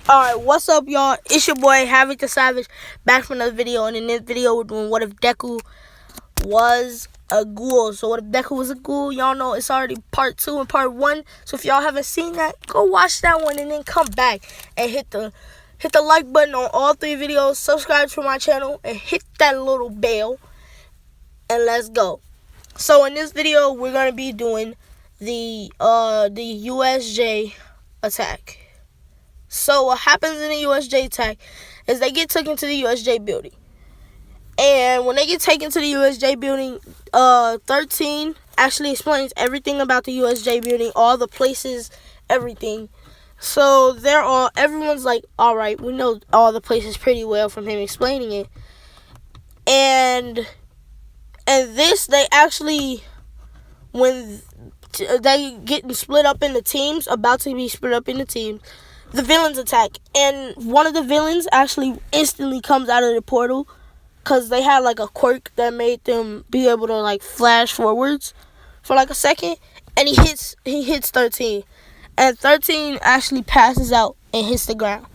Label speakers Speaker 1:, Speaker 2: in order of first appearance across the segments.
Speaker 1: Alright, what's up, y'all? It's your boy, Havoc the Savage, back from another video. And in this video, we're doing what if Deku was a ghoul. So what if Deku was a ghoul? Y'all know it's already part 2 and part 1. So if y'all haven't seen that, go watch that one and then come back and hit the like button on all 3 videos. Subscribe to my channel and hit that little bell. And let's go. So in this video, we're gonna be doing the USJ attack. So what happens in the USJ attack is they get taken to the USJ building. And when they get taken to the USJ building, 13 actually explains everything about the USJ building, all the places, everything. So everyone's like, all right, we know all the places pretty well from him explaining it. And this, they actually, when they getting split up into teams, about to be split up into teams, the villains attack, and one of the villains actually instantly comes out of the portal because they had like a quirk that made them be able to like flash forwards for like a second, and he hits 13, and 13 actually passes out and hits the ground.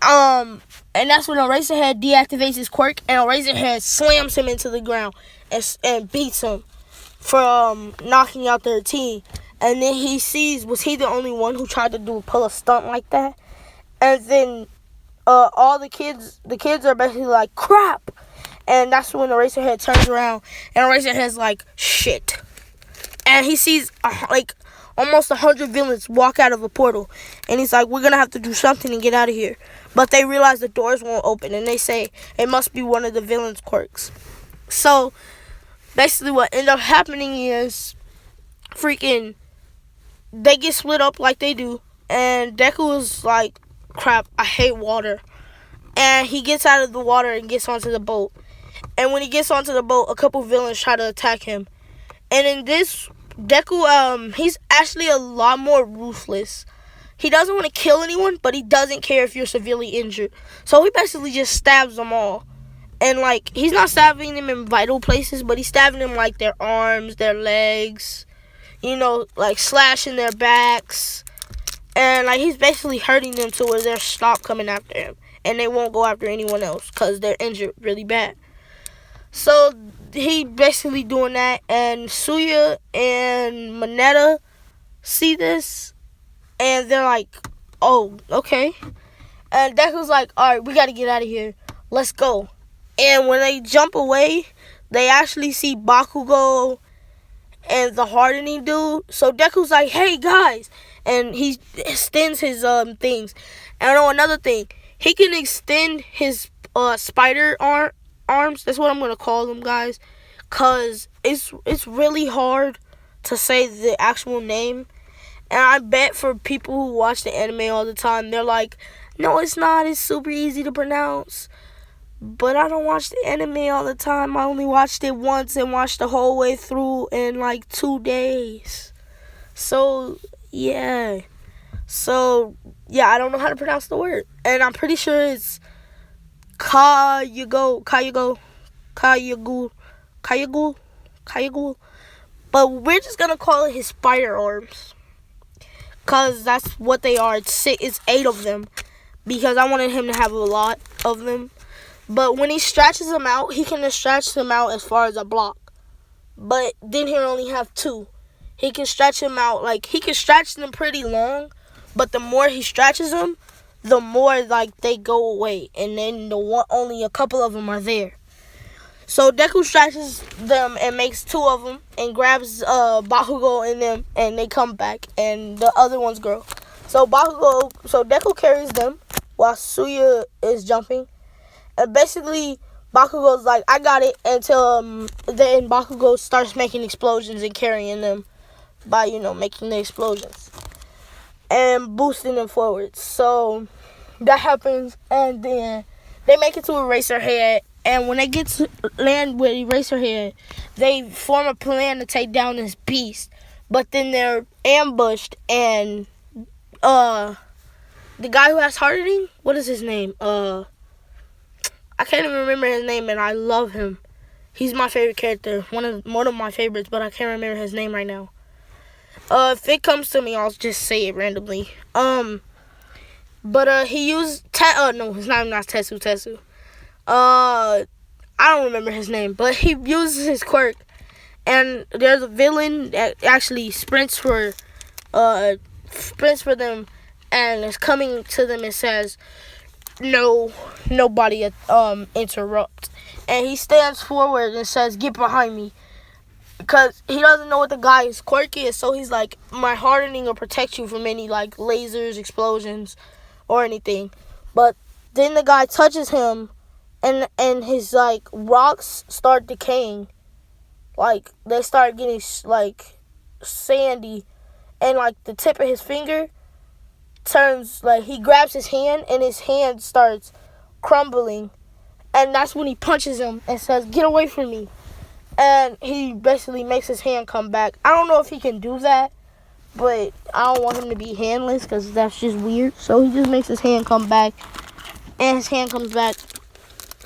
Speaker 1: And that's when Eraserhead deactivates his quirk, and Eraserhead slams him into the ground and beats him for knocking out 13. And then he sees, was he the only one who tried to pull a stunt like that? And then all the kids are basically like, crap. And that's when Eraserhead turns around, and Eraserhead's like, shit. And he sees like almost 100 villains walk out of a portal. And he's like, we're going to have to do something and get out of here. But they realize the doors won't open, and they say it must be one of the villains' quirks. So basically what ended up happening is they get split up like they do, and Deku is like, crap, I hate water. And he gets out of the water and gets onto the boat. And when he gets onto the boat, a couple villains try to attack him. And in this, Deku, he's actually a lot more ruthless. He doesn't want to kill anyone, but he doesn't care if you're severely injured. So he basically just stabs them all. And like, he's not stabbing them in vital places, but he's stabbing them like their arms, their legs, you know, like slashing their backs. And like, he's basically hurting them to where they'll stop coming after him, and they won't go after anyone else because they're injured really bad. So he basically doing that, and Suya and Mineta see this, and they're like, oh, okay. And Deku's like, all right, we got to get out of here. Let's go. And when they jump away, they actually see Bakugo and the hardening dude. So Deku's like, hey guys, and he extends his things. And I know another thing, he can extend his spider arms. That's what I'm gonna call them, guys, cause it's really hard to say the actual name. And I bet for people who watch the anime all the time, they're like, no, it's not. It's super easy to pronounce. But I don't watch the anime all the time. I only watched it once and watched the whole way through in like 2 days. So, yeah. I don't know how to pronounce the word. And I'm pretty sure it's Kayagul. But we're just going to call it his spider arms, because that's what they are. It's 8 of them, because I wanted him to have a lot of them. But when he stretches them out, he can stretch them out as far as a block. But then he'll only have 2. He can stretch them out, like, he can stretch them pretty long. But the more he stretches them, the more, like, they go away. And then only a couple of them are there. So Deku stretches them and makes 2 of them and grabs Bakugo in them, and they come back. And the other ones grow. So Deku carries them while Suya is jumping. And basically, Bakugo's like, I got it, until then Bakugo starts making explosions and carrying them by, making the explosions and boosting them forward. So that happens, and then they make it to Eraserhead. And when they get to land with Eraserhead, they form a plan to take down this beast. But then they're ambushed, and the guy who has hardening, what is his name? I can't even remember his name, and I love him. He's my favorite character, one of my favorites, but I can't remember his name right now. If it comes to me, I'll just say it randomly. But he used no, his name not Tetsu. I don't remember his name, but he uses his quirk, and there's a villain that actually sprints for them, and is coming to them and says, "No, nobody interrupt." And he stands forward and says, "Get behind me," because he doesn't know what the guy's quirk is. So he's like, "My hardening will protect you from any like lasers, explosions, or anything." But then the guy touches him, and his like rocks start decaying, like they start getting like sandy, and like the tip of his finger turns, like he grabs his hand and his hand starts crumbling, and that's when he punches him and says, "Get away from me." And he basically makes his hand come back. I don't know if he can do that, but I don't want him to be handless because that's just weird. So he just makes his hand come back, and his hand comes back,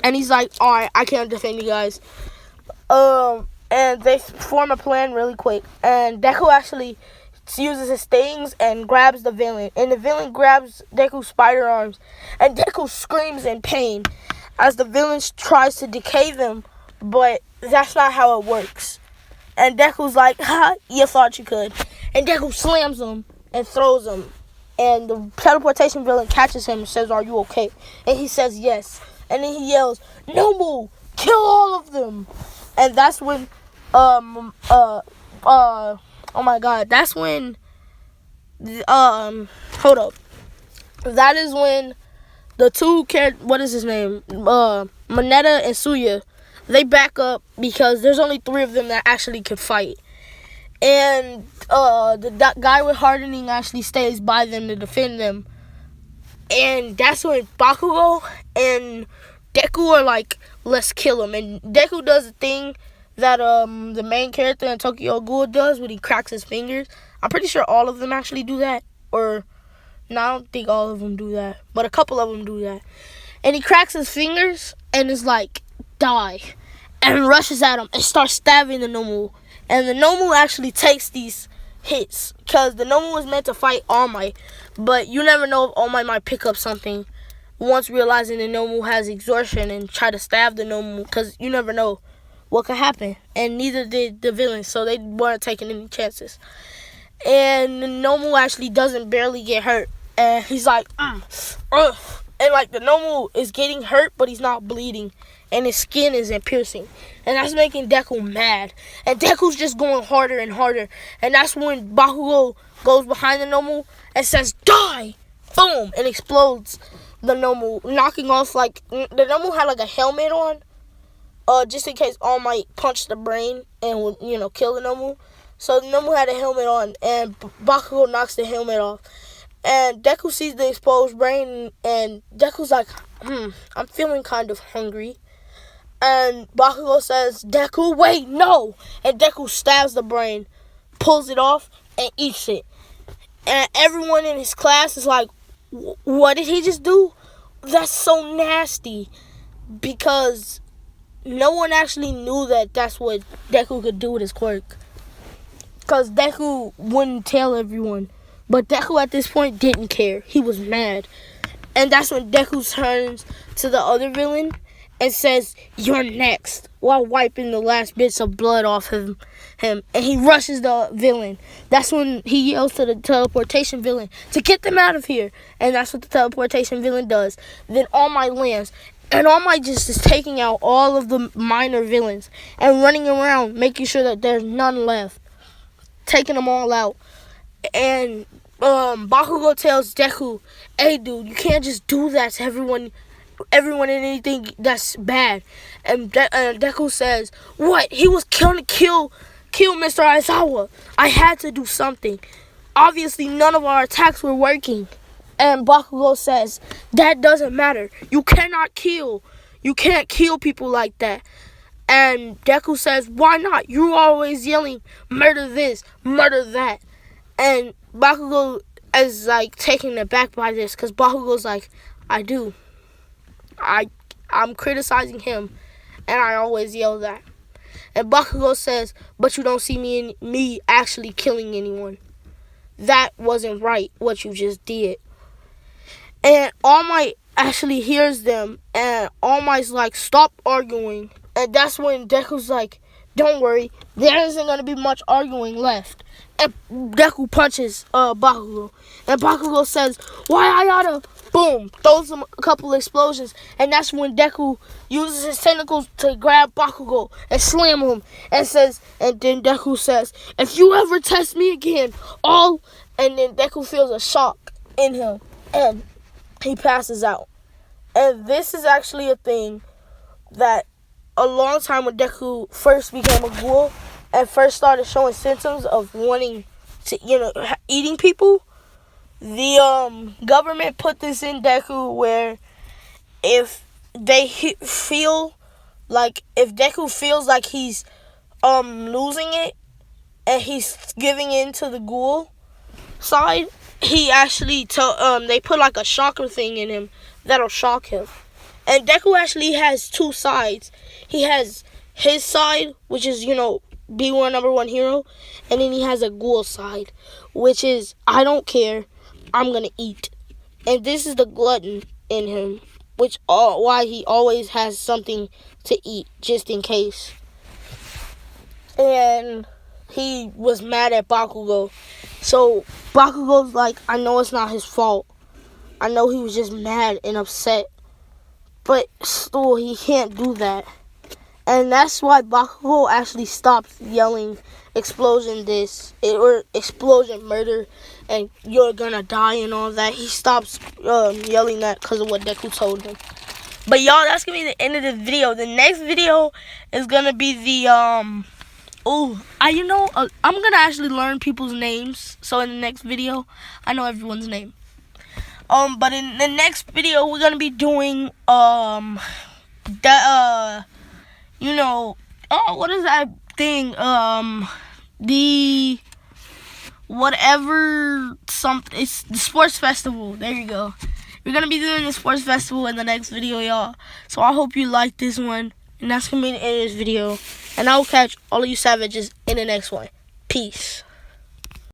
Speaker 1: and he's like, "Alright, I can't defend you guys." And they form a plan really quick, and Deku actually uses his stings and grabs the villain, and the villain grabs Deku's spider arms, and Deku screams in pain as the villain tries to decay them, but that's not how it works. And Deku's like, "Ha, you thought you could." And Deku slams him and throws him, and the teleportation villain catches him and says, "Are you okay?" And he says yes, and then he yells, "Nomu, kill all of them." And that's when oh my god, that's when hold up. That is when the two what is his name? Moneta and Suya, they back up because there's only 3 of them that actually could fight. And the guy with hardening actually stays by them to defend them. And that's when Bakugo and Deku are like, "Let's kill him." And Deku does the thing that the main character in Tokyo Ghoul does when he cracks his fingers. I'm pretty sure all of them actually do that. Or, no, I don't think all of them do that. But a couple of them do that. And he cracks his fingers and is like, "Die." And rushes at him and starts stabbing the Nomu. And the Nomu actually takes these hits, because the Nomu was meant to fight All Might. But you never know if All Might might pick up something once realizing the Nomu has exhaustion and try to stab the Nomu, because you never know what could happen. And neither did the villains, so they weren't taking any chances. And the Nomu actually doesn't barely get hurt. And he's like, and like the Nomu is getting hurt, but he's not bleeding. And his skin isn't piercing. And that's making Deku mad. And Deku's just going harder and harder. And that's when Bakugo goes behind the Nomu and says, "Die!" Boom! And explodes the Nomu, knocking off, like, the Nomu had like a helmet on, just in case All Might punch the brain and would, kill the Nomu. So the Nomu had a helmet on, and Bakugo knocks the helmet off. And Deku sees the exposed brain, and Deku's like, I'm feeling kind of hungry. And Bakugo says, "Deku, wait, no!" And Deku stabs the brain, pulls it off, and eats it. And everyone in his class is like, "What did he just do? That's so nasty." Because no one actually knew that that's what Deku could do with his quirk. Because Deku wouldn't tell everyone. But Deku at this point didn't care. He was mad. And that's when Deku turns to the other villain and says, "You're next," while wiping the last bits of blood off him. And he rushes the villain. That's when he yells to the teleportation villain to get them out of here. And that's what the teleportation villain does. Then All Might lands. And All Might just is taking out all of the minor villains and running around, making sure that there's none left. Taking them all out. And Bakugo tells Deku, "Hey, dude, you can't just do that to everyone and anything that's bad." And Deku says, "What? He was going to kill Mr. Aizawa. I had to do something. Obviously, none of our attacks were working." And Bakugo says, "That doesn't matter. You cannot kill. You can't kill people like that." And Deku says, "Why not? You're always yelling, 'Murder this, murder that.'" And Bakugo is like taken aback by this, because Bakugo's like, "I do. I'm criticizing him, and I always yell that." And Bakugo says, "But you don't see me actually killing anyone. That wasn't right, what you just did." And All Might actually hears them, and All Might's like, stop arguing. And that's when Deku's like, don't worry, there isn't going to be much arguing left. And Deku punches Bakugo. And Bakugo says, why Ayada? Boom, throws him a couple explosions. And that's when Deku uses his tentacles to grab Bakugo and slam him. And then Deku says, if you ever test me again, and then Deku feels a shock in him. And he passes out. And this is actually a thing that a long time when Deku first became a ghoul and first started showing symptoms of wanting to, eating people, the government put this in Deku where if Deku feels like he's losing it and he's giving in to the ghoul side, he actually they put like a shocker thing in him that'll shock him. And Deku actually has two sides. He has his side, which is, B1 number one hero, and then he has a ghoul side, which is, I don't care, I'm gonna eat. And this is the glutton in him, why he always has something to eat, just in case. And he was mad at Bakugo. So Bakugo's like, I know it's not his fault. I know he was just mad and upset. But still, he can't do that. And that's why Bakugo actually stops yelling explosion or explosion murder and you're gonna die and all that. He stops yelling that because of what Deku told him. But y'all, that's gonna be the end of the video. The next video is gonna be the I'm gonna actually learn people's names. So in the next video, I know everyone's name. But in the next video, we're gonna be doing what is that thing? It's the sports festival. There you go. We're gonna be doing the sports festival in the next video, y'all. So I hope you like this one, and that's gonna be the end of this video. And I will catch all of you savages in the next one. Peace.